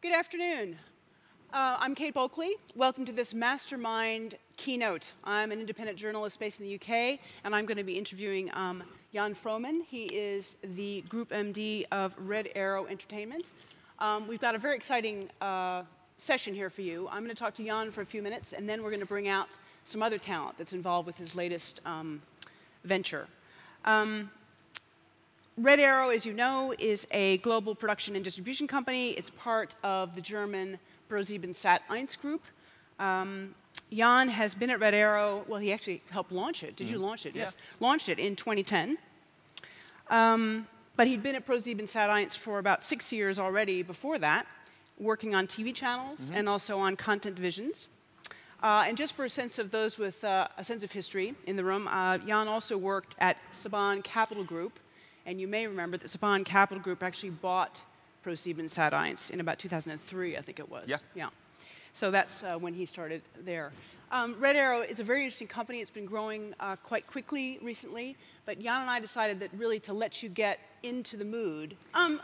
Good afternoon. I'm Kate Bulkley. Welcome to this Mastermind Keynote. I'm an independent journalist based in the UK, and I'm going to be interviewing Jan Frouman. He is the Group MD of Red Arrow Entertainment. We've got a very exciting session here for you. I'm going to talk to Jan for a few minutes, and then we're going to bring out some other talent that's involved with his latest venture. Red Arrow, as you know, is a global production and distribution company. It's part of the German ProSiebenSat.1 Group. Jan has been at Red Arrow. Well, he actually helped launch it. Did you launch it? Yeah. Yes. Launched it in 2010. But he'd been at ProSiebenSat.1 for about 6 years already before that, working on TV channels and also on content divisions. And just for a sense of those with a sense of history in the room, Jan also worked at Saban Capital Group. And you may remember that Saban Capital Group actually bought ProSiebenSat.1 in about 2003, I think it was. Yeah. So that's when he started there. Red Arrow is a very interesting company. It's been growing quite quickly recently. But Jan and I decided that really to let you get into the mood.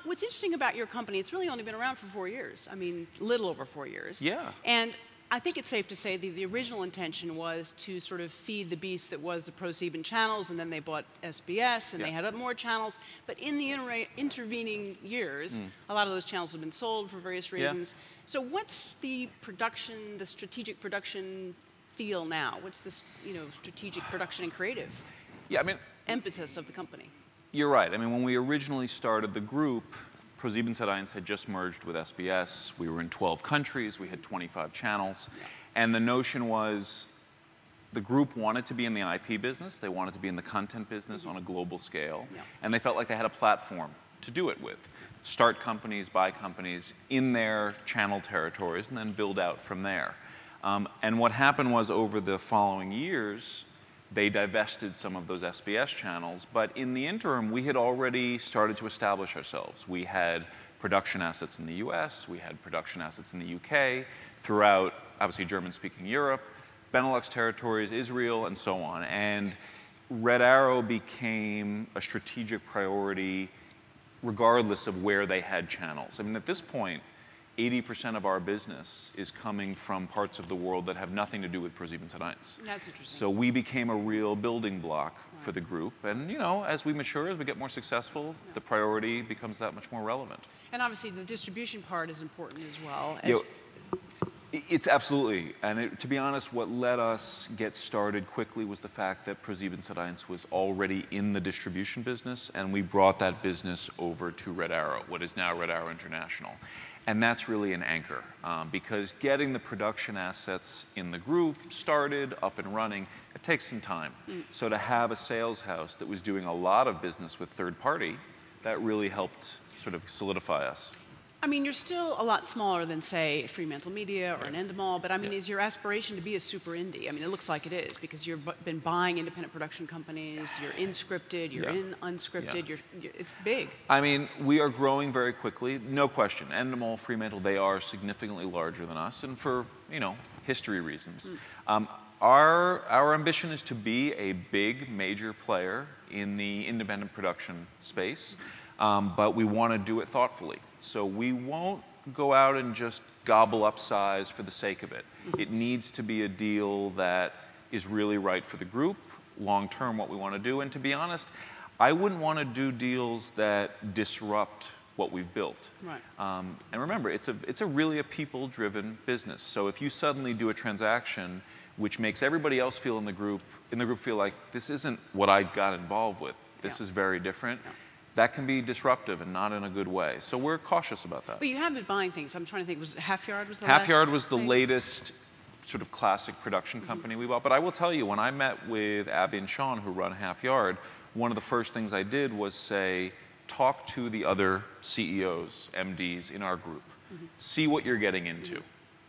What's interesting about your company, it's really only been around for 4 years. I mean, a little over 4 years. Yeah. And I think it's safe to say that the original intention was to sort of feed the beast that was the ProSieben channels, and then they bought SBS, and they had more channels. But in the intervening years, a lot of those channels have been sold for various reasons. So what's the production, the strategic production feel now? What's this, strategic production and creative impetus of the company? You're right. I mean, when we originally started the group, ProSiebenSat.1 had just merged with SBS. We were in 12 countries. We had 25 channels. And the notion was the group wanted to be in the IP business. They wanted to be in the content business on a global scale. And they felt like they had a platform to do it with. Start companies, buy companies in their channel territories, and then build out from there. And what happened was over the following years, they divested some of those SBS channels, but in the interim, we had already started to establish ourselves. We had production assets in the US, we had production assets in the UK, throughout, obviously, German-speaking Europe, Benelux territories, Israel, and so on. And Red Arrow became a strategic priority regardless of where they had channels. I mean, at this point, 80% of our business is coming from parts of the world that have nothing to do with ProSiebenSat.1. That's interesting. So we became a real building block for the group. And, as we mature, as we get more successful, the priority becomes that much more relevant. And obviously, the distribution part is important as well. It's absolutely. And to be honest, what let us get started quickly was the fact that ProSiebenSat.1 was already in the distribution business, and we brought that business over to Red Arrow, what is now Red Arrow International. And that's really an anchor, because getting the production assets in the group started, up and running, it takes some time. So to have a sales house that was doing a lot of business with third party, that really helped sort of solidify us. I mean, you're still a lot smaller than, say, Fremantle Media or an Endemol, but I mean, is your aspiration to be a super indie? I mean, it looks like it is, because you've been buying independent production companies, you're in scripted, you're in unscripted, it's big. I mean, we are growing very quickly, no question. Endemol, Fremantle, they are significantly larger than us, and for, history reasons. Our ambition is to be a big, major player in the independent production space, but we want to do it thoughtfully. So we won't go out and just gobble up size for the sake of it. It needs to be a deal that is really right for the group, long-term what we want to do. And to be honest, I wouldn't want to do deals that disrupt what we've built. Right. And remember, it's a really a people-driven business. So if you suddenly do a transaction which makes everybody else feel in the group feel like this isn't what I got involved with, this is very different, that can be disruptive and not in a good way. So we're cautious about that. But you have been buying things. I'm trying to think, was Half Yard was the last? Half Yard was the latest sort of classic production company we bought. But I will tell you, when I met with Abby and Sean, who run Half Yard, one of the first things I did was say, talk to the other CEOs, MDs in our group. See what you're getting into.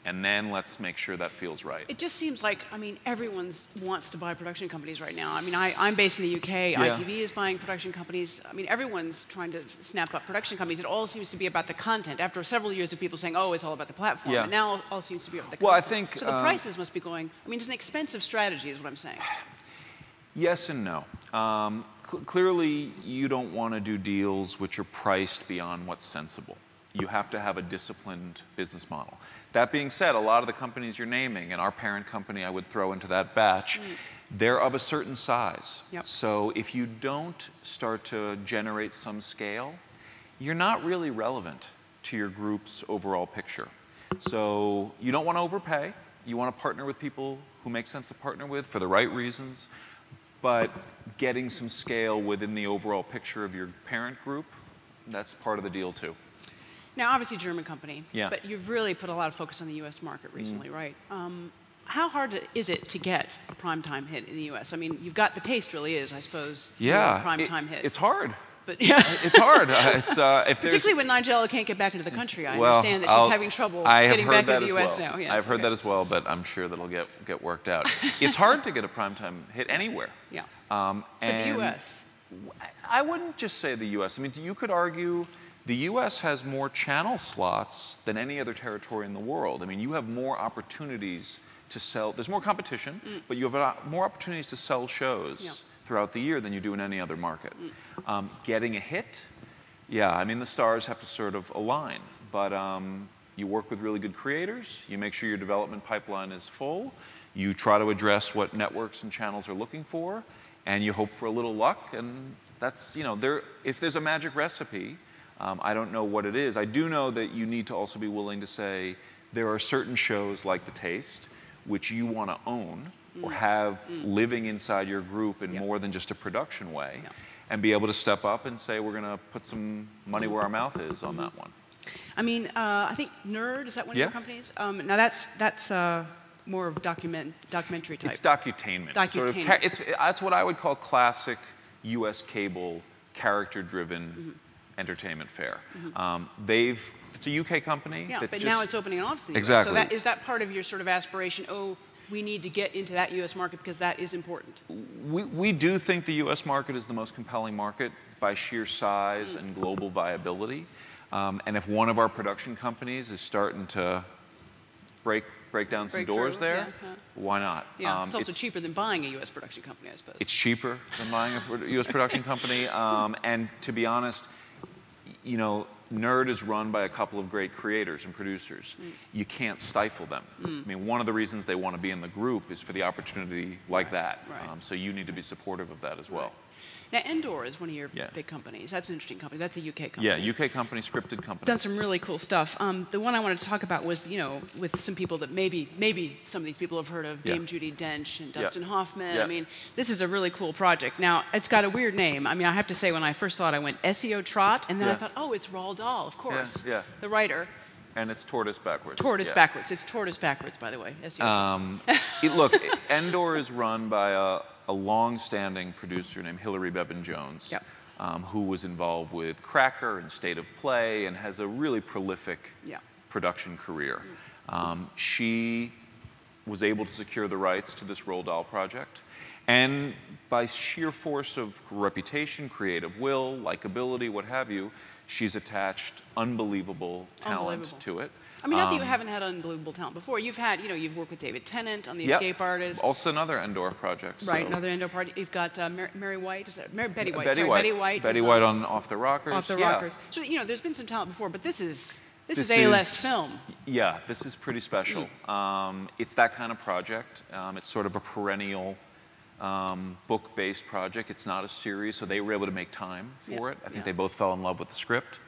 And then let's make sure that feels right. It just seems like, I mean, everyone wants to buy production companies right now. I mean, I'm based in the UK. ITV is buying production companies. I mean, everyone's trying to snap up production companies. It all seems to be about the content. After several years of people saying, oh, it's all about the platform. And now it all seems to be about the content. Well, I think... So the prices must be going... I mean, it's an expensive strategy is what I'm saying. Yes and no. Clearly, you don't want to do deals which are priced beyond what's sensible. you have to have a disciplined business model. That being said, a lot of the companies you're naming, and our parent company I would throw into that batch, they're of a certain size. Yep. So if you don't start to generate some scale, you're not really relevant to your group's overall picture. So you don't want to overpay. You want to partner with people who make sense to partner with for the right reasons, but getting some scale within the overall picture of your parent group, that's part of the deal too. Now, obviously, German company, Yeah. but you've really put a lot of focus on the U.S. market recently, right? How hard is it to get a primetime hit in the U.S.? I mean, you've got the taste, really is, I suppose. Yeah, primetime hit. It's hard. But yeah, it's hard. Particularly when Nigella can't get back into the country. I understand that she's having trouble getting back into the U.S. now. Yes, I've heard that as well, but I'm sure that'll get worked out. It's hard to get a primetime hit anywhere. Yeah. But the U.S. I wouldn't just say the U.S. I mean, you could argue the U.S. has more channel slots than any other territory in the world. I mean, you have more opportunities to sell. There's more competition, but you have more opportunities to sell shows throughout the year than you do in any other market. Getting a hit, yeah, I mean, the stars have to sort of align. But you work with really good creators. You make sure your development pipeline is full. You try to address what networks and channels are looking for, and you hope for a little luck. And that's, you know, if there's a magic recipe, I don't know what it is. I do know that you need to also be willing to say there are certain shows like The Taste which you want to own or have living inside your group in more than just a production way, and be able to step up and say, we're going to put some money where our mouth is on that one. I mean, I think Nerd, is that one of your companies? Now that's more of documentary type. It's docutainment. That's what I would call classic U.S. cable character-driven entertainment fare. It's a UK company. Yeah, but now it's opening an office in the US. Exactly. So is that part of your sort of aspiration? Oh, we need to get into that US market because that is important. We do think the US market is the most compelling market by sheer size and global viability. And if one of our production companies is starting to break down some doors there, why not? Yeah, it's also cheaper than buying a U.S. production company, I suppose. It's cheaper than buying a U.S. production company. And to be honest, you know, Nerd is run by a couple of great creators and producers. You can't stifle them. I mean, one of the reasons they want to be in the group is for the opportunity like that. So you need to be supportive of that as well. Now, Endor is one of your big companies. That's an interesting company. That's a UK company. Yeah, UK company, scripted company. Done some really cool stuff. The one I wanted to talk about was, you know, with some people that maybe some of these people have heard of, Dame Judi Dench and Dustin Hoffman. I mean, this is a really cool project. Now, it's got a weird name. I mean, I have to say, when I first saw it, I went SEO Trot, and then I thought, oh, it's Roald Dahl, of course, the writer. And it's tortoise backwards. Tortoise backwards. It's tortoise backwards, by the way. SEO Trot. Look, Endor is run by a long-standing producer named Hilary Bevan-Jones, who was involved with Cracker and State of Play and has a really prolific production career. She was able to secure the rights to this Roald Dahl project. And by sheer force of reputation, creative will, likability, what have you, she's attached unbelievable talent to it. I mean, not that you haven't had unbelievable talent before. You've had, you know, you've worked with David Tennant on The Escape Artist. Also another Endor project. Right, another Endor project. You've got Mary White, is that Betty White? Betty White. Betty White on Off the Rockers. Off the Rockers. So, you know, there's been some talent before, but this is A-list film. Yeah, this is pretty special. It's that kind of project. It's sort of a perennial book-based project. It's not a series, so they were able to make time for it. I think they both fell in love with the script.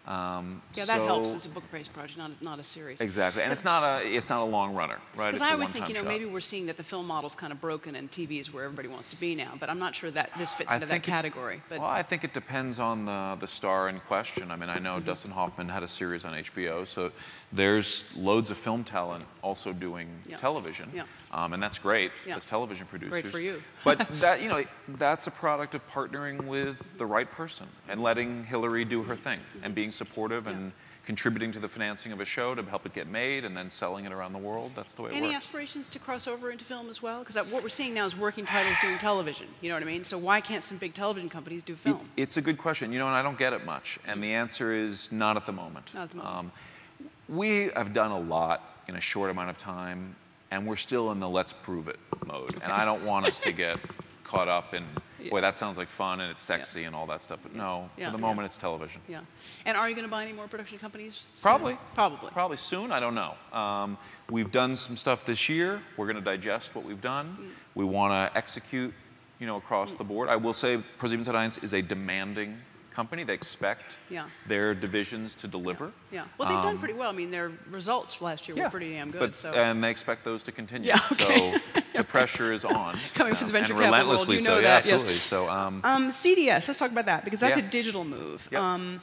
That helps. It's a book-based project, not a series. Exactly, and it's not a long runner, right? Because I always think, you know, maybe we're seeing that the film model's kind of broken and TV is where everybody wants to be now. But I'm not sure that this fits into that category. Well, I think it depends on the star in question. I mean, I know Dustin Hoffman had a series on HBO, so there's loads of film talent also doing television, and that's great as television producers. Great for you. But that, you know, that's a product of partnering with the right person and letting Hilary do her thing and being supportive and contributing to the financing of a show to help it get made and then selling it around the world. That's the way it works. Any aspirations to cross over into film as well? Because what we're seeing now is working titles doing television. You know what I mean? So why can't some big television companies do film? It's a good question. You know, and I don't get it much. And the answer is not at the moment. Not at the moment. We have done a lot in a short amount of time, and we're still in the let's prove it mode. And I don't want us to get caught up in boy, that sounds like fun and it's sexy and all that stuff. But no, for the moment, it's television. Yeah. And are you going to buy any more production companies soon? Probably. Probably. Probably soon. I don't know. We've done some stuff this year. We're going to digest what we've done. We want to execute, across the board. I will say ProSiebenSat.1 is a demanding company. They expect their divisions to deliver. Yeah. Well, they've done pretty well. I mean, their results last year were pretty damn good. And they expect those to continue. Okay. So the pressure is on. Coming from the venture and capital world, you know that. Absolutely. Yes. So, CDS, let's talk about that, because that's a digital move. Yep.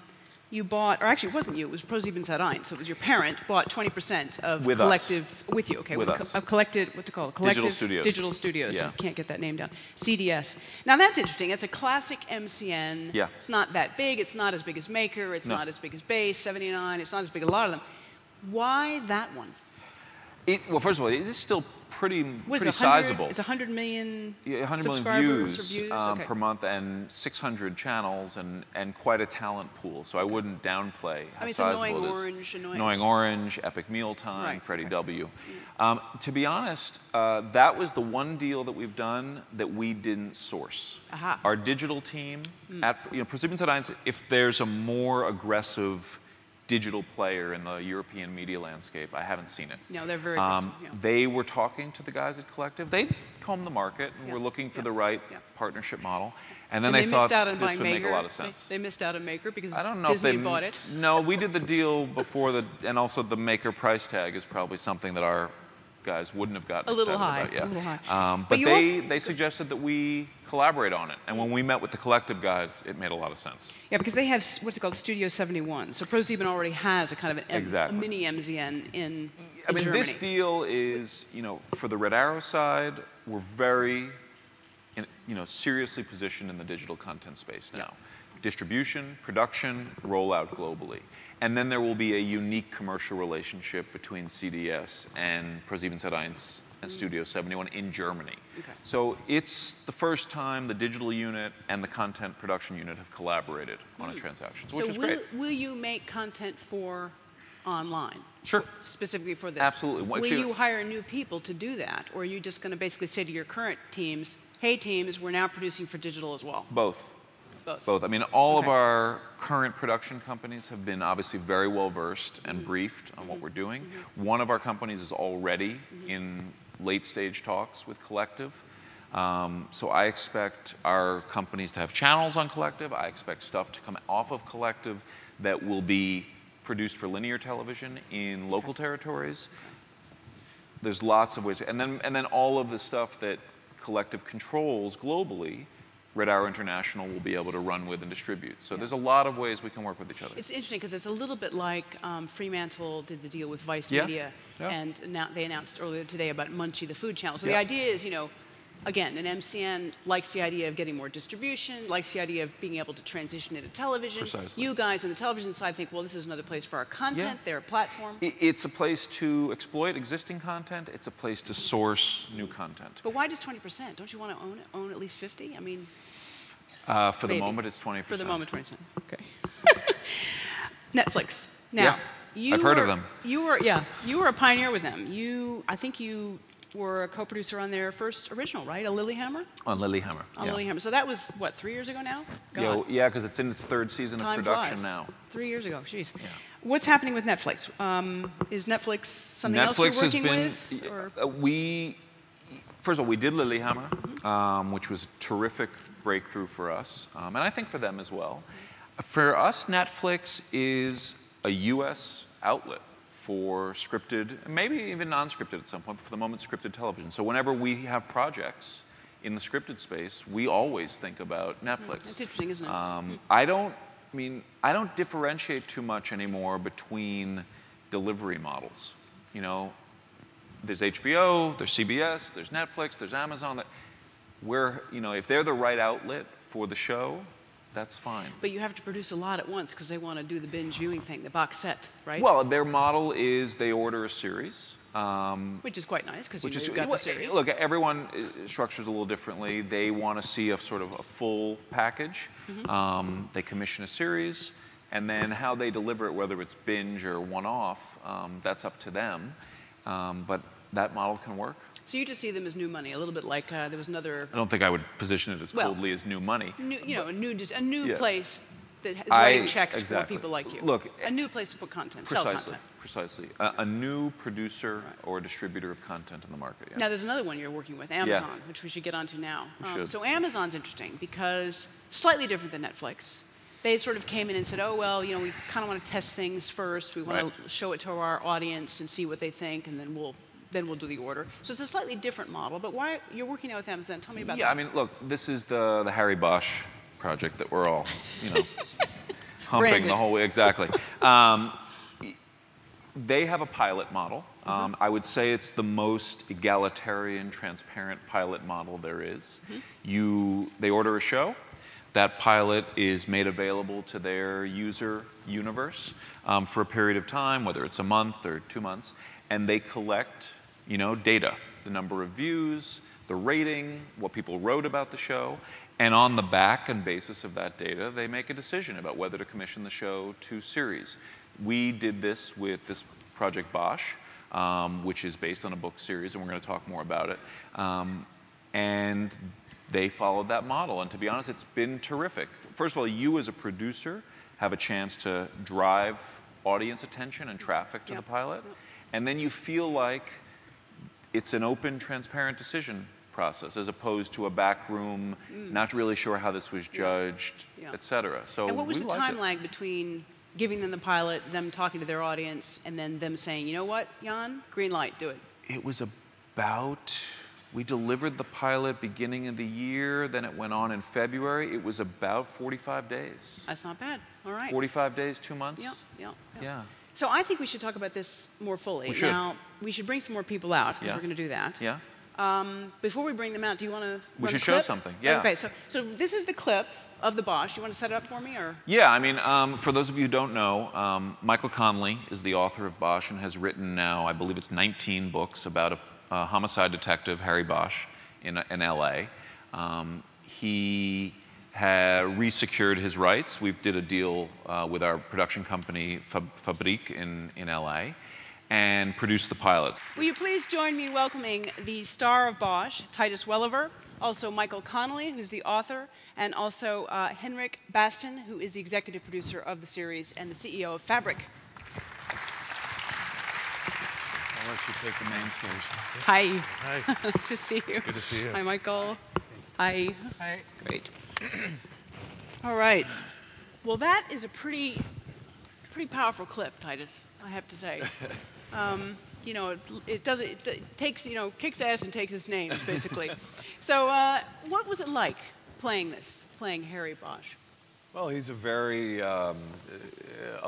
You bought, or actually it wasn't you, it was ProSiebenSat.1, so it was your parent, bought 20% of with Collective, us. with you, okay, with us. Of Collected, what's it called? Collective Digital Studios. I can't get that name down. CDS. Now that's interesting, it's a classic MCN. Yeah. It's not that big, it's not as big as Maker, it's not as big as Base, 79, it's not as big as a lot of them. Why that one? Well, first of all, it is still pretty sizable. It's 100 million 100 million views, per month and 600 channels and quite a talent pool. So I wouldn't downplay how sizable it is. Annoying Orange, Epic Mealtime, Freddie W. To be honest, that was the one deal that we've done that we didn't source. Our digital team at ProSiebenSat.1, if there's a more aggressive digital player in the European media landscape, I haven't seen it. No, they're very aggressive. They were talking to the guys at Collective. They combed the market and were looking for the right partnership model. And then they thought this would make a lot of sense. They missed out on Maker because I don't know Disney if they bought it. No, we did the deal before and also the Maker price tag is probably something that our guys wouldn't have gotten excited about. A little high. But they suggested that we collaborate on it. And when we met with the Collective guys, it made a lot of sense. Yeah, because they have what's it called, Studio 71. So ProSieben already has a kind of a mini MZN in Germany. This deal is, for the Red Arrow side, we're very, seriously positioned in the digital content space now. Distribution, production, rollout globally. And then there will be a unique commercial relationship between CDS and ProSiebenSat.1 and Studio 71 in Germany. So it's the first time the digital unit and the content production unit have collaborated on a transaction, which is great. Will you make content for online? Sure. Specifically for this? Absolutely. Will you hire new people to do that? Or are you just going to basically say to your current teams, hey teams, we're now producing for digital as well? Both. Both. I mean, all of our current production companies have been obviously very well versed and briefed on what we're doing. One of our companies is already in late stage talks with Collective. So I expect our companies to have channels on Collective. I expect stuff to come off of Collective that will be produced for linear television in local territories. There's lots of ways. And then all of the stuff that Collective controls globally, Red Arrow International will be able to run with and distribute. So there's a lot of ways we can work with each other. It's interesting because it's a little bit like Fremantle did the deal with Vice Media, and now they announced earlier today about Munchie, the food channel. So the idea is, again, an MCN likes the idea of getting more distribution, likes the idea of being able to transition into television. Precisely. You guys on the television side think, well, this is another place for our content, they're a platform. It's a place to exploit existing content. It's a place to source new content. But why just 20%? Don't you want to own at least 50? I mean, for the moment, it's 20%. For the moment, 20%. Okay. Netflix. Now, I've heard of them. You were a pioneer with them. I think you were a co-producer on their first original, right? A Lilyhammer? On Lilyhammer. On Lilyhammer. So that was, what, 3 years ago now? Yeah, because it's in its third season of production now. 3 years ago, jeez. Yeah. What's happening with Netflix? Is Netflix something else you're working with? Or? First of all, we did Lilyhammer, which was a terrific breakthrough for us, and I think for them as well. For us, Netflix is a US outlet for scripted, maybe even non-scripted at some point, but for the moment, scripted television. So whenever we have projects in the scripted space, we always think about Netflix. That's interesting, isn't it? I don't differentiate too much anymore between delivery models. There's HBO, there's CBS, there's Netflix, there's Amazon. If they're the right outlet for the show, that's fine. But you have to produce a lot at once because they want to do the binge viewing thing, the box set, right? Well, their model is they order a series. Which is quite nice because you've got the series. Look, everyone structures a little differently. They want to see a sort of a full package. They commission a series, and then how they deliver it, whether it's binge or one-off, that's up to them. But that model can work. So you just see them as new money, a little bit like there was another. I don't think I would position it as coldly as new money. A new Yeah. place that is writing checks exactly. for people like you. Look, a new place to put content, precisely, sell content. Precisely. A new producer or distributor of content in the market. Yeah. Now, there's another one you're working with, Amazon, which we should get onto now. We should. So Amazon's interesting because slightly different than Netflix. They sort of came in and said, oh, well, we kind of want to test things first. We want to show it to our audience and see what they think, and then we'll do the order. So it's a slightly different model. But why you're working now with Amazon? Tell me about that. Yeah, I mean, look, this is the Harry Bosch project that we're all, humping Branded. the whole way. Exactly. They have a pilot model. I would say it's the most egalitarian, transparent pilot model there is. They order a show. That pilot is made available to their user universe for a period of time, whether it's a month or 2 months, and they collect, data, the number of views, the rating, what people wrote about the show, and on the back and basis of that data, they make a decision about whether to commission the show to series. We did this with this project Bosch, which is based on a book series, and we're going to talk more about it. And they followed that model, and to be honest, it's been terrific. First of all, you as a producer have a chance to drive audience attention and traffic to the pilot, and then you feel like it's an open, transparent decision process as opposed to a back room, not really sure how this was judged, et cetera. So and what was we the liked time it. lag between giving them the pilot, them talking to their audience, and then them saying, you know what, Jan, green light, do it? It was about, we delivered the pilot beginning of the year, then it went on in February. It was about 45 days. That's not bad. All right. 45 days, 2 months? Yeah. So I think we should talk about this more fully. We should. Now, we should bring some more people out, because we're going to do that. Yeah. Before we bring them out, do you want to We should show something, yeah. Okay, so this is the clip of the Bosch. You want to set it up for me, or? Yeah, I mean, for those of you who don't know, Michael Connelly is the author of Bosch and has written now, I believe it's 19 books about a homicide detective, Harry Bosch, in LA. He resecured his rights. We did a deal with our production company, Fabrik, in LA, and produced the pilots. Will you please join me in welcoming the star of Bosch, Titus Welliver, also Michael Connelly, who's the author, and also Henrik, Bastin, who is the executive producer of the series and the CEO of Fabrik. I'll let you take the main stage. Hi. Hi. Nice to see you. Good to see you. Hi, Michael. Hi. Hi. Great. All right. Well, that is a pretty powerful clip, Titus, I have to say. It takes, kicks ass and takes its names, basically. So what was it like playing Harry Bosch? Well, he's a very, a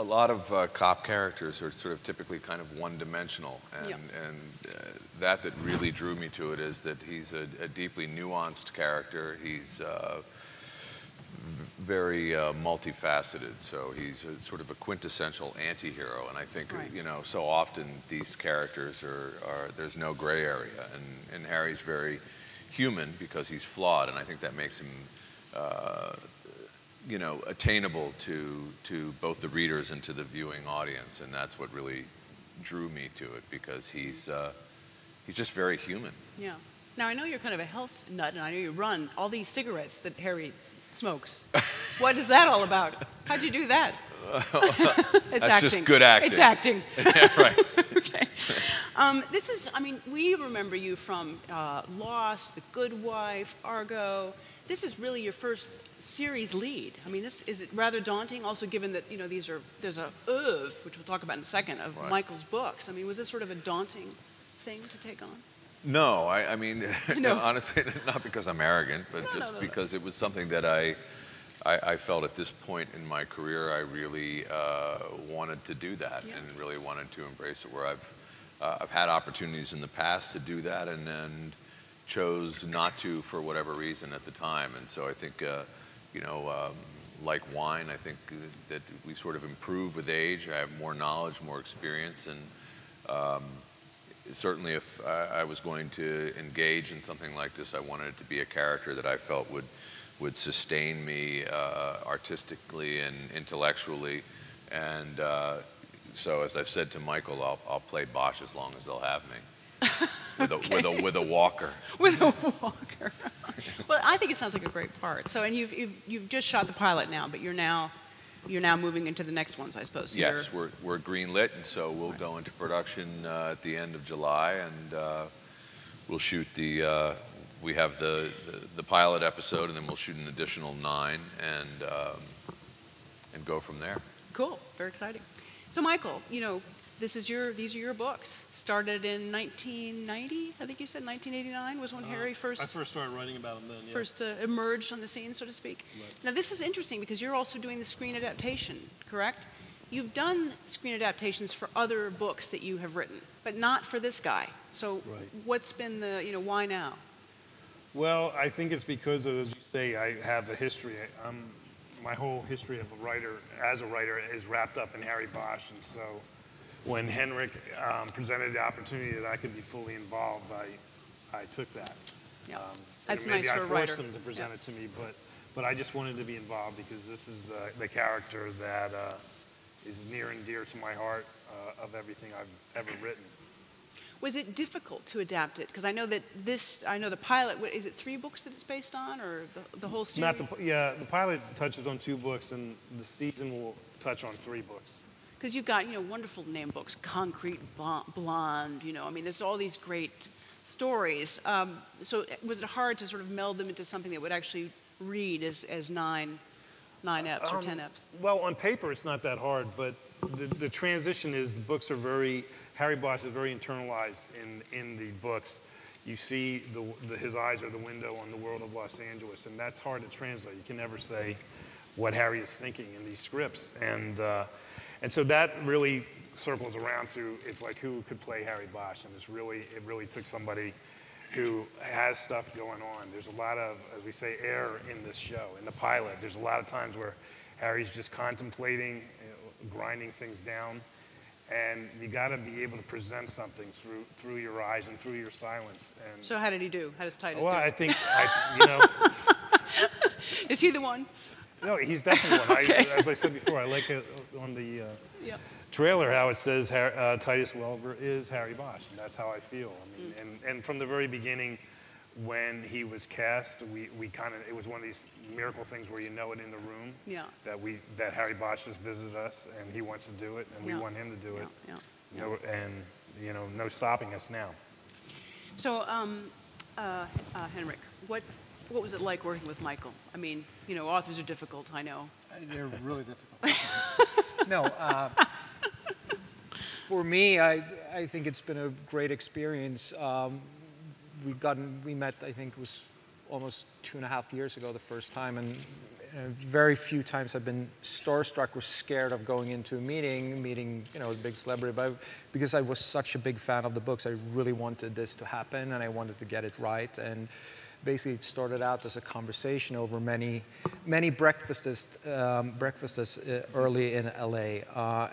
lot of cop characters are sort of typically kind of one-dimensional, and that really drew me to it is that he's a deeply nuanced character. He's very multifaceted, so he's sort of a quintessential anti-hero, and I think so often these characters are there's no gray area, and Harry's very human because he's flawed, and I think that makes him attainable to both the readers and to the viewing audience, and that's what really drew me to it, because he's just very human. Yeah. Now I know you're kind of a health nut, and I know you run all these cigarettes that Harry smokes. What is that all about? How'd you do that? It's That's acting. just good acting. It's acting. Yeah, right. Okay. We remember you from Lost, The Good Wife, Argo. This is really your first series lead. I mean, is it rather daunting? Also, given that there's a oeuvre, which we'll talk about in a second, of Michael's books. I mean, was this sort of a daunting thing to take on? No, I mean, No. honestly, not because I'm arrogant, but because it was something that I felt at this point in my career I really wanted to do that, and really wanted to embrace it. Where I've had opportunities in the past to do that, and then chose not to for whatever reason at the time. And so I think, like wine, I think that we sort of improve with age. I have more knowledge, more experience, and certainly if I was going to engage in something like this, I wanted it to be a character that I felt would sustain me artistically and intellectually. And so as I've said to Michael, I'll play Bosch as long as they'll have me. with a walker. With a walker. Well, I think it sounds like a great part. So, and you've just shot the pilot now, but you're now moving into the next ones, I suppose. Yes, we're green lit, and so we'll go into production at the end of July, and we'll shoot we have the pilot episode, and then we'll shoot an additional 9, and go from there. Cool, very exciting. So, Michael, these are your books. Started in 1990, I think you said 1989 was when Harry first... I first started writing about him then, yeah. First emerged on the scene, so to speak. Right. Now, this is interesting because you're also doing the screen adaptation, correct? You've done screen adaptations for other books that you have written, but not for this guy. So what's been the, why now? Well, I think it's because, as you say, I have a history. My whole history as a writer is wrapped up in Harry Bosch, and so when Henrik presented the opportunity that I could be fully involved, I took that. Yeah. That's maybe nice for a writer. I forced him to present it to me, but I just wanted to be involved because this is the character that is near and dear to my heart of everything I've ever written. Was it difficult to adapt it? Because I know that the pilot, is it 3 books that it's based on, or the whole series? The pilot touches on 2 books, and the season will touch on 3 books. Because you've got, wonderful name books, Concrete Blonde, I mean, there's all these great stories. So was it hard to sort of meld them into something that would actually read as 9 eps or 10 eps? Well, on paper, it's not that hard, but the transition is the books are Harry Bosch is very internalized in the books. You see his eyes are the window on the world of Los Angeles, and that's hard to translate. You can never say what Harry is thinking in these scripts. And so that really circles around to, it's like who could play Harry Bosch, and it really took somebody who has stuff going on. There's a lot of, as we say, air in this show. In the pilot, there's a lot of times where Harry's just contemplating, grinding things down, and you got to be able to present something through your eyes and through your silence. And so how did he do? How does Titus do? Well, I think, Is he the one? No, he's definitely one. Okay. As I said before, I like it on the trailer how it says Titus Welliver is Harry Bosch, and that's how I feel. I mean, and from the very beginning, when he was cast, it was one of these miracle things where you know it in the room. Yeah. That Harry Bosch just visited us and he wants to do it, and we want him to do it. Yeah. No stopping us now. So, Henrik, what was it like working with Michael? I mean, authors are difficult, I know. They're really difficult. No, for me, I think it's been a great experience. We met, I think it was almost 2.5 years ago the first time, and very few times I've been starstruck or scared of going into a meeting, a big celebrity, but because I was such a big fan of the books, I really wanted this to happen, and I wanted to get it right. And basically, it started out as a conversation over many breakfasts early in LA,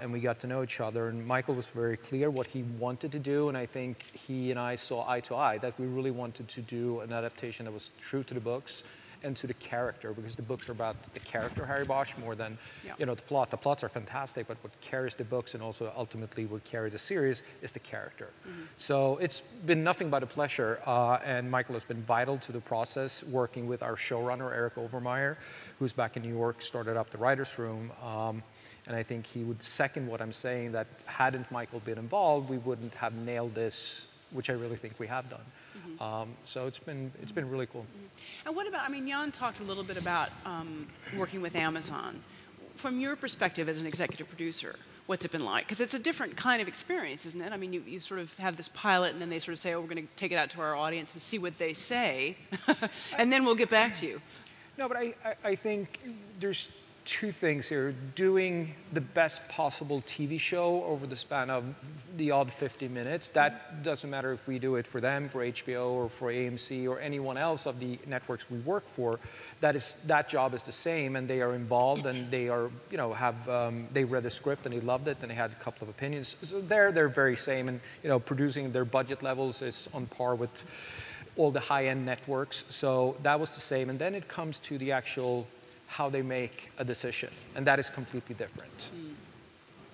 and we got to know each other. And Michael was very clear what he wanted to do, and I think he and I saw eye to eye that we really wanted to do an adaptation that was true to the books and to the character, because the books are about the character Harry Bosch more than the plot. The plots are fantastic, but what carries the books and also ultimately what carry the series is the character. So it's been nothing but a pleasure, and Michael has been vital to the process, working with our showrunner Eric Overmyer, who's back in New York, started up the writers' room, and I think he would second what I'm saying, that hadn't Michael been involved, we wouldn't have nailed this, which I really think we have done. So it's been really cool. And what about, Jan talked a little bit about working with Amazon. From your perspective as an executive producer, what's it been like? Because it's a different kind of experience, isn't it? I mean, you sort of have this pilot, and then they sort of say, oh, we're going to take it out to our audience and see what they say, and then we'll get back to you. No, but I think there's 2 things here. Doing the best possible TV show over the span of the odd 50 minutes, that doesn't matter if we do it for them, for HBO or for AMC or anyone else of the networks we work for, that job is the same, and they are involved, and they are, they read the script and they loved it, and they had a couple of opinions. So they're very same, and producing their budget levels is on par with all the high-end networks. So that was the same. And then it comes to the actual how they make a decision, and that is completely different.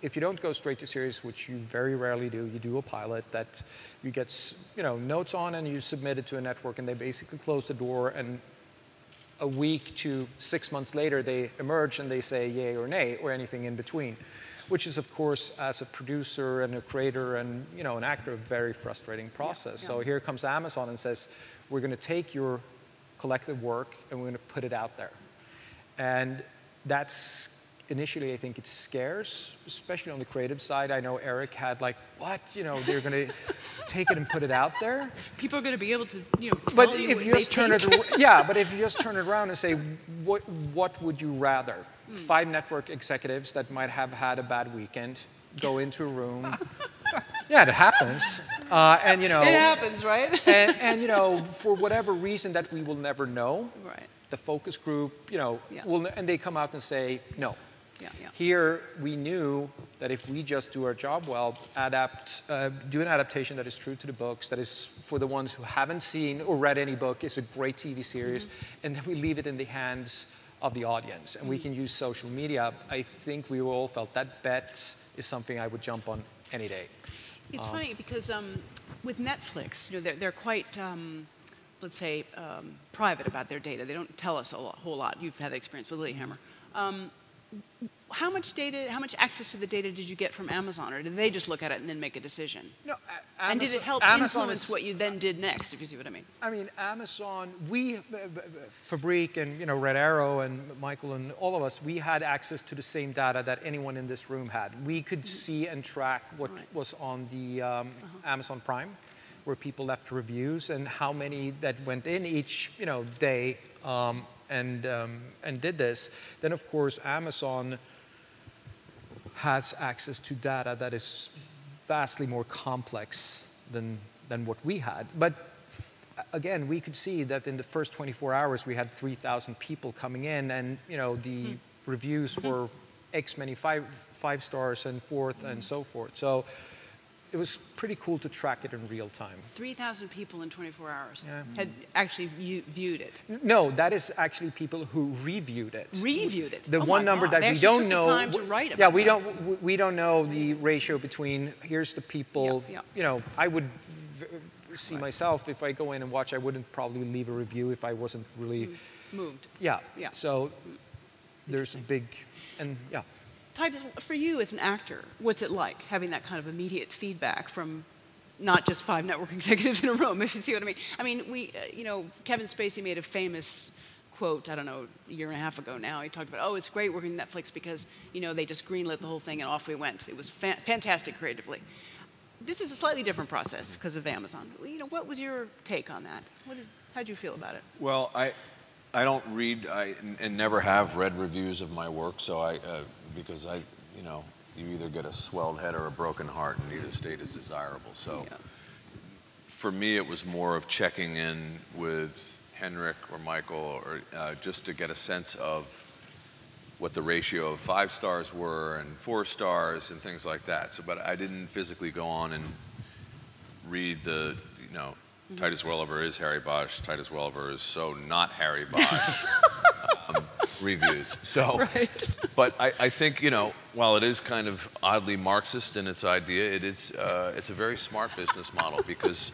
if you don't go straight to series, which you very rarely do, you do a pilot that you get, notes on and you submit it to a network, and they basically close the door, and a week to 6 months later, they emerge and they say yay or nay, or anything in between, which is, of course, as a producer and a creator and an actor, a very frustrating process. So here comes Amazon and says, we're going to take your collective work and we're going to put it out there. And that's initially, I think, it's scarce, especially on the creative side. I know Eric had like, what? They're going to take it and put it out there. People are going to be able to, But tell you if what you they just turn think. it, but if you just turn it around and say, what would you rather? 5 network executives that might have had a bad weekend go into a room. Yeah, it happens. And it happens, right? and for whatever reason that we will never know, Right. the focus group, and they come out and say no. Yeah. Here, we knew that if we just do our job well, do an adaptation that is true to the books, that is for the ones who haven't seen or read any book, is a great TV series, and then we leave it in the hands of the audience, and we can use social media. I think we all felt that bet is something I would jump on any day. It's funny because with Netflix, they're quite, let's say, private about their data. They don't tell us a whole lot. You've had experience with Lilyhammer. How much access to the data did you get from Amazon, or did they just look at it and then make a decision? No, and did it help influence what you then did next, if you see what I mean? I mean, Amazon, Fabrik and Red Arrow and Michael and all of us, we had access to the same data that anyone in this room had. We could see and track what was on the Amazon Prime, where people left reviews, and how many that went in each day and did this. Then, of course, Amazon has access to data that is vastly more complex than what we had. But again, we could see that in the first 24 hours, we had 3,000 people coming in, and the reviews were X many five stars and forth and so forth. So it was pretty cool to track it in real time. 3,000 people in 24 hours had actually viewed it. No, that is actually people who reviewed it. Reviewed it. The one number that we don't know. Took the time to write about we don't know the ratio between here's the people. I would see myself if I go in and watch. I wouldn't probably leave a review if I wasn't really moved. Yeah. So there's a big Titus, for you as an actor, what's it like having that kind of immediate feedback from not just 5 network executives in a room, if you see what I mean? I mean, Kevin Spacey made a famous quote, I don't know, a year and a half ago now. He talked about, it's great working at Netflix because, they just greenlit the whole thing and off we went. It was fantastic creatively. This is a slightly different process because of Amazon. What was your take on that? How did you feel about it? Well, I don't read and never have read reviews of my work, so because you either get a swelled head or a broken heart, and neither state is desirable. So for me, it was more of checking in with Henrik or Michael, or just to get a sense of what the ratio of 5 stars were and 4 stars and things like that. So, but I didn't physically go on and read the, Titus Welliver is Harry Bosch. Titus Welliver is so not Harry Bosch reviews. So, but I think while it is kind of oddly Marxist in its idea, it's a very smart business model, because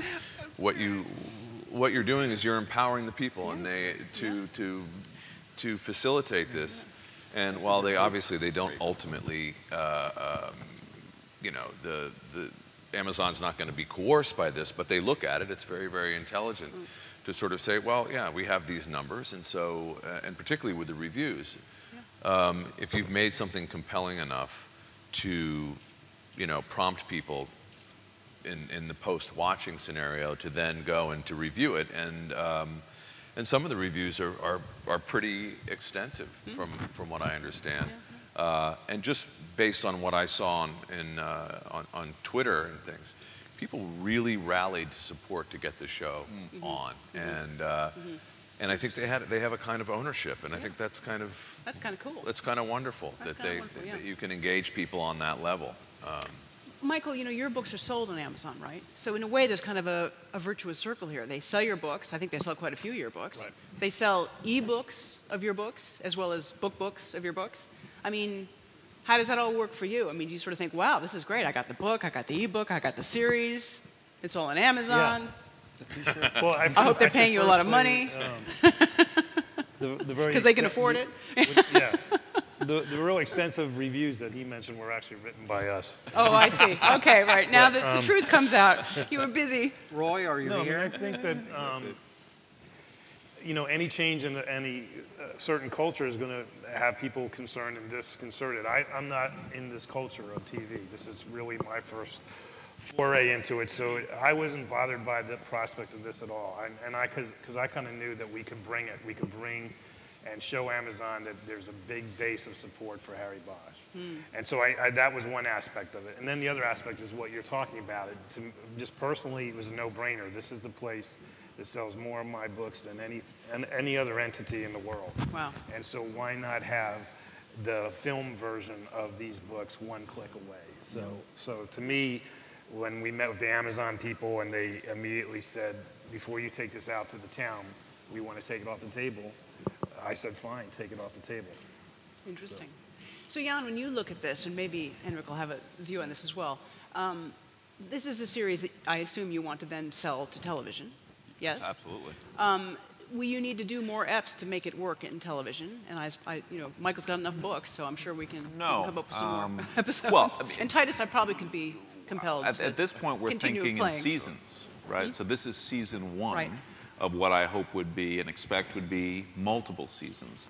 what you're doing is you're empowering the people and to facilitate this. And while they don't ultimately, Amazon's not going to be coerced by this, but they look at it. It's very, very intelligent to sort of say, well, yeah, we have these numbers, and so, and particularly with the reviews, if you've made something compelling enough to, prompt people in the post-watching scenario to then go and to review it, and some of the reviews are pretty extensive from what I understand. And just based on what I saw on Twitter and things, people really rallied support to get the show on, and I think they have a kind of ownership, and I think that's kind of cool. It's kind of wonderful that you can engage people on that level. Michael, your books are sold on Amazon, right? So in a way, there's kind of a virtuous circle here. They sell your books. I think they sell quite a few of your books. Right. They sell e-books of your books, as well as books of your books. I mean, How does that all work for you? I mean, do you sort of think, wow, this is great. I got the book, I got the ebook, I got the series. It's all on Amazon. Yeah. Well, I hope they're paying you a lot of money. Because they can afford it. Yeah. The real extensive reviews that he mentioned were actually written by us. Oh, I see. Okay, right. Now the truth comes out. You were busy. Roy, are you here? I think that you know, any change in any certain culture is going to have people concerned and disconcerted. I'm not in this culture of TV. This is really my first foray into it, so I wasn't bothered by the prospect of this at all. Because I kind of knew that we could bring it. We could bring and show Amazon that there's a big base of support for Harry Bosch. And so that was one aspect of it. And then the other aspect is what you're talking about. Just personally, it was a no-brainer. This is the place that sells more of my books than any other entity in the world. Wow. And so why not have the film version of these books one click away? So to me, when we met with the Amazon people and they immediately said, before you take this out to the town, we want to take it off the table, I said, fine, take it off the table. Interesting. So Jan, when you look at this, and maybe Henrik will have a view on this as well, this is a series that I assume you want to then sell to television. Yes? Absolutely. Will you need to do more EPs to make it work in television? And you know, Michael's got enough books, so I'm sure we can come up with some more episodes. Well, I mean, and Titus, I probably could be compelled at this point, we're thinking in seasons, right? So this is season 1 of what I hope would be and expect would be multiple seasons.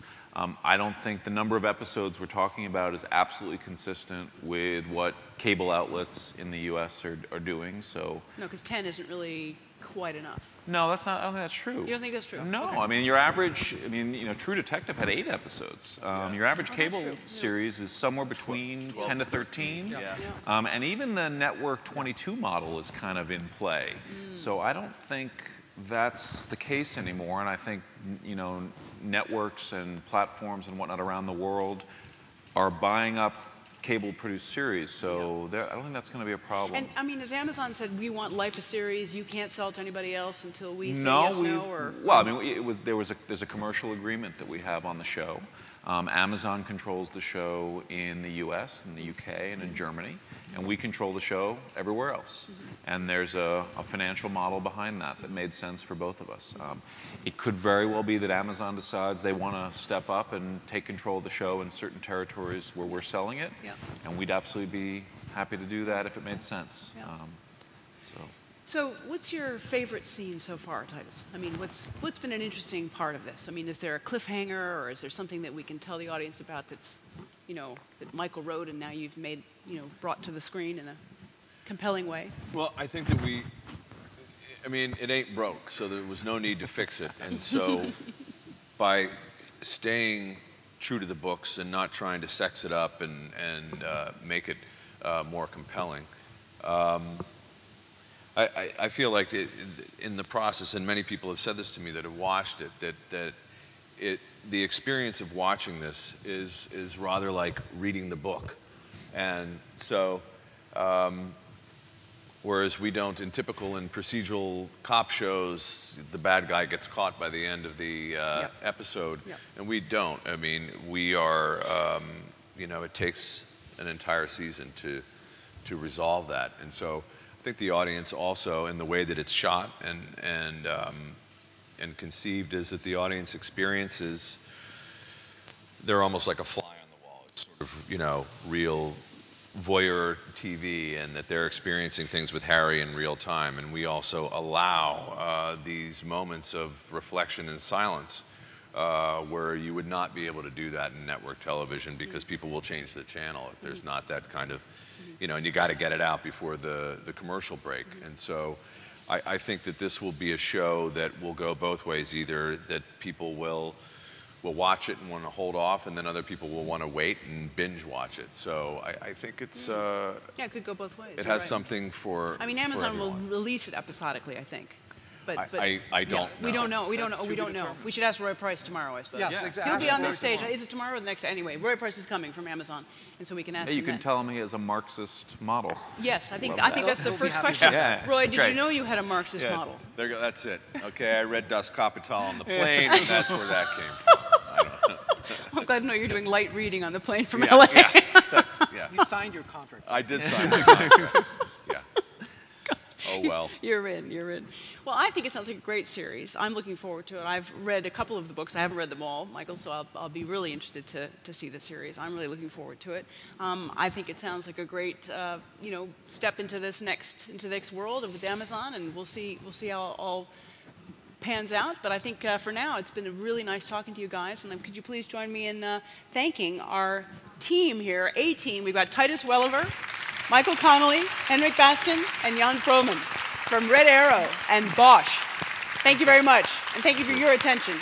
I don't think the number of episodes we're talking about is absolutely consistent with what cable outlets in the U.S. are doing. So no, because 10 isn't really quite enough. No, that's not. I don't think that's true. You don't think that's true? No, okay. I mean your average. I mean, you know, True Detective had 8 episodes. Your average cable series is somewhere between 10 to 13. Yeah. And even the network 22 model is kind of in play. So I don't think that's the case anymore. And I think, you know, networks and platforms and whatnot around the world are buying up cable-produced series, so I don't think that's going to be a problem. And I mean, as Amazon said, we want life a series. You can't sell it to anybody else until we say yes, no, or well, I mean, there's a commercial agreement that we have on the show. Amazon controls the show in the U.S., in the U.K., and in Germany, and we control the show everywhere else. And there's a financial model behind that made sense for both of us. It could very well be that Amazon decides they want to step up and take control of the show in certain territories where we're selling it, and we'd absolutely be happy to do that if it made sense. So what's your favorite scene so far, Titus? I mean, what's been an interesting part of this? I mean, is there a cliffhanger, or is there something that we can tell the audience about that's, you know, that Michael wrote and now you've made, you know, brought to the screen in a compelling way? Well, I think that I mean, it ain't broke, so there was no need to fix it. And so by staying true to the books and not trying to sex it up and make it more compelling, I feel like in the process, and many people have said this to me that have watched it, that the experience of watching this is rather like reading the book. And so, whereas we don't, in procedural cop shows, the bad guy gets caught by the end of the episode, and we don't. I mean, we are, you know, it takes an entire season to resolve that. And so I think the audience also, in the way that it's shot and conceived, is that the audience experiences, they're almost like a fly on the wall. It's sort of, you know, real voyeur TV, and that they're experiencing things with Harry in real time. And we also allow these moments of reflection and silence where you would not be able to do that in network television, because people will change the channel if there's not that kind of, you know, and you got to get it out before the commercial break. And so I think that this will be a show that will go both ways, either that people will watch it and want to hold off, and then other people will want to wait and binge watch it. So I think it's yeah, it could go both ways. It has something for. I mean, Amazon will release it episodically, I think. But I don't know. We don't know. We don't know. We should ask Roy Price tomorrow, I suppose. Yes, exactly. He'll be on this stage. Is it tomorrow or the next? Anyway, Roy Price is coming from Amazon, and so we can ask him. You can tell him he has a Marxist model. Yes, I think that's the first question. Roy, did you know you had a Marxist model? There you go. That's it. Okay, I read Das Kapital on the plane, and that's where that came from. I don't know. I'm glad to know you're doing light reading on the plane from LA. Yeah, that's Yeah. You signed your contract. I did sign the contract. Yeah. Oh, well. You're in, you're in. Well, I think it sounds like a great series. I'm looking forward to it. I've read a couple of the books. I haven't read them all, Michael, so I'll be really interested to see the series. I'm really looking forward to it. I think it sounds like a great, step into the next world with Amazon, and we'll see how it all pans out. But I think for now, it's been really nice talking to you guys. And could you please join me in thanking our team here, A-team. We've got Titus Welliver, Michael Connelly, Henrik Bastin, and Jan Frouman from Red Arrow and Bosch. Thank you very much, and thank you for your attention.